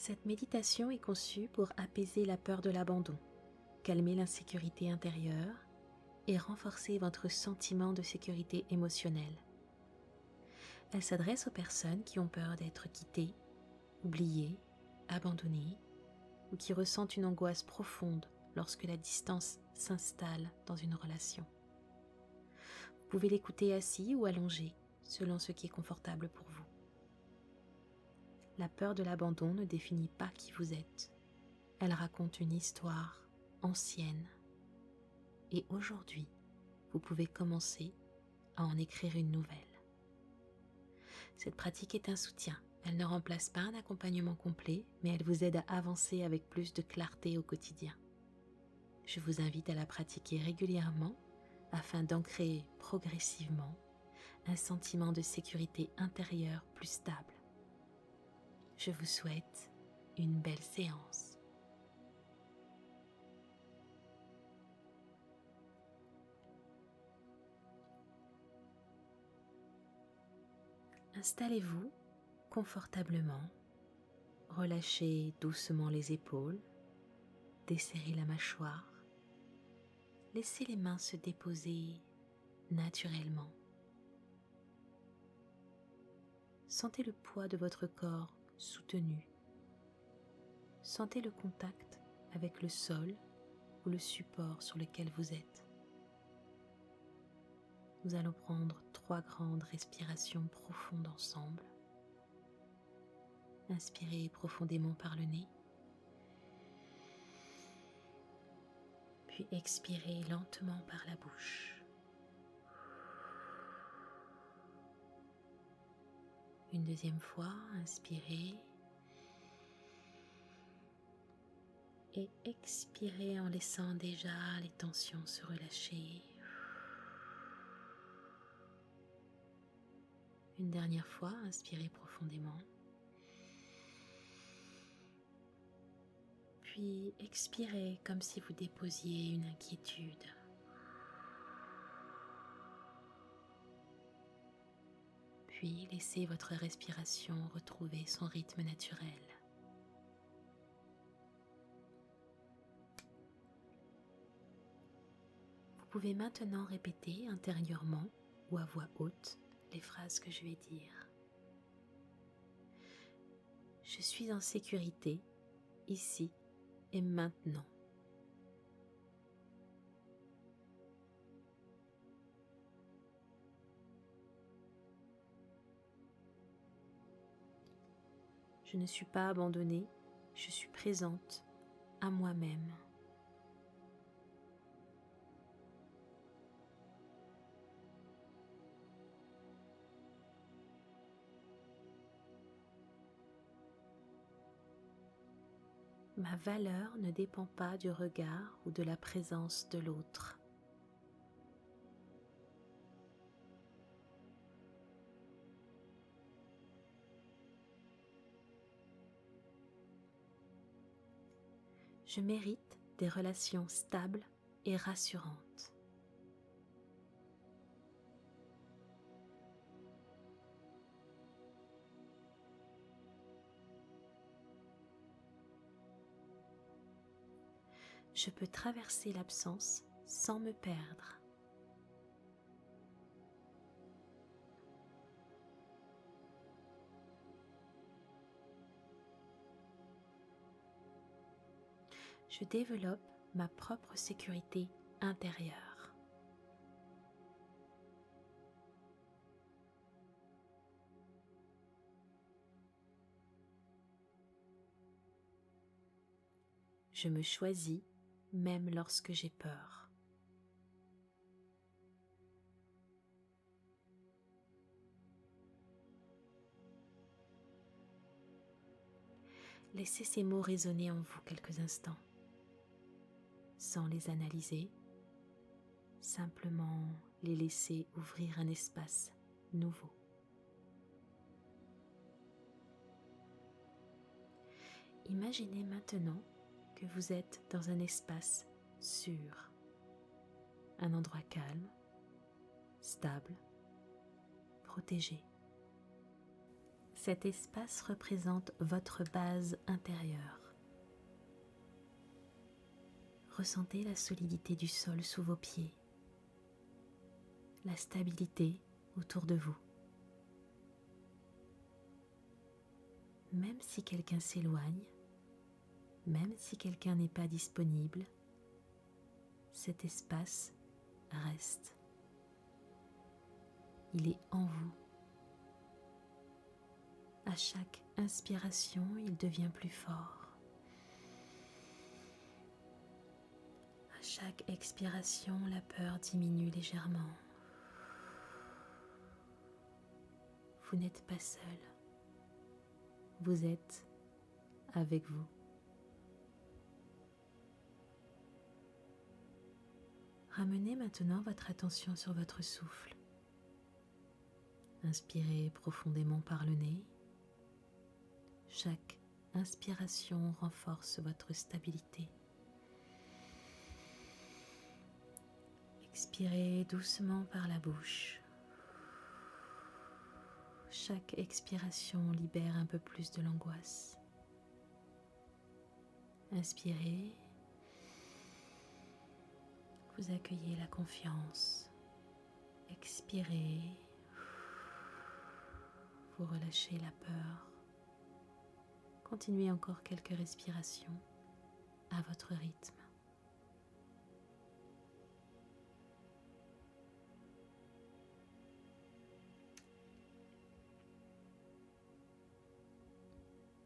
Cette méditation est conçue pour apaiser la peur de l'abandon, calmer l'insécurité intérieure et renforcer votre sentiment de sécurité émotionnelle. Elle s'adresse aux personnes qui ont peur d'être quittées, oubliées, abandonnées ou qui ressentent une angoisse profonde lorsque la distance s'installe dans une relation. Vous pouvez l'écouter assis ou allongé, selon ce qui est confortable pour vous. La peur de l'abandon ne définit pas qui vous êtes. Elle raconte une histoire ancienne. Et aujourd'hui, vous pouvez commencer à en écrire une nouvelle. Cette pratique est un soutien. Elle ne remplace pas un accompagnement complet, mais elle vous aide à avancer avec plus de clarté au quotidien. Je vous invite à la pratiquer régulièrement afin d'ancrer progressivement un sentiment de sécurité intérieure plus stable. Je vous souhaite une belle séance. Installez-vous confortablement, relâchez doucement les épaules, desserrez la mâchoire, laissez les mains se déposer naturellement. Sentez le poids de votre corps soutenu. Sentez le contact avec le sol ou le support sur lequel vous êtes. Nous allons prendre 3 grandes respirations profondes ensemble. Inspirez profondément par le nez. Puis expirez lentement par la bouche. Une deuxième fois, inspirez. Et expirez en laissant déjà les tensions se relâcher. Une dernière fois, inspirez profondément. Puis expirez comme si vous déposiez une inquiétude. Puis laissez votre respiration retrouver son rythme naturel. Vous pouvez maintenant répéter intérieurement ou à voix haute les phrases que je vais dire. Je suis en sécurité, ici et maintenant. Je ne suis pas abandonnée, je suis présente à moi-même. Ma valeur ne dépend pas du regard ou de la présence de l'autre. Je mérite des relations stables et rassurantes. Je peux traverser l'absence sans me perdre. Je développe ma propre sécurité intérieure. Je me choisis même lorsque j'ai peur. Laissez ces mots résonner en vous quelques instants, sans les analyser, simplement les laisser ouvrir un espace nouveau. Imaginez maintenant que vous êtes dans un espace sûr, un endroit calme, stable, protégé. Cet espace représente votre base intérieure. Ressentez la solidité du sol sous vos pieds, la stabilité autour de vous. Même si quelqu'un s'éloigne, même si quelqu'un n'est pas disponible, cet espace reste. Il est en vous. À chaque inspiration, il devient plus fort. À chaque expiration, la peur diminue légèrement. Vous n'êtes pas seul. Vous êtes avec vous. Ramenez maintenant votre attention sur votre souffle. Inspirez profondément par le nez. Chaque inspiration renforce votre stabilité. Expirez doucement par la bouche. Chaque expiration libère un peu plus de l'angoisse. Inspirez. Vous accueillez la confiance. Expirez. Vous relâchez la peur. Continuez encore quelques respirations à votre rythme.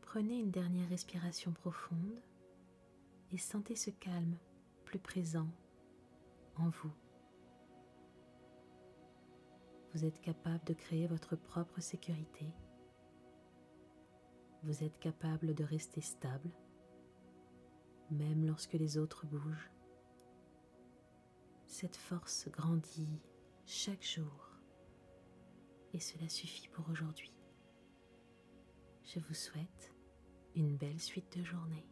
Prenez une dernière respiration profonde et sentez ce calme plus présent en vous. Vous êtes capable de créer votre propre sécurité. Vous êtes capable de rester stable, même lorsque les autres bougent. Cette force grandit chaque jour et cela suffit pour aujourd'hui. Je vous souhaite une belle suite de journée.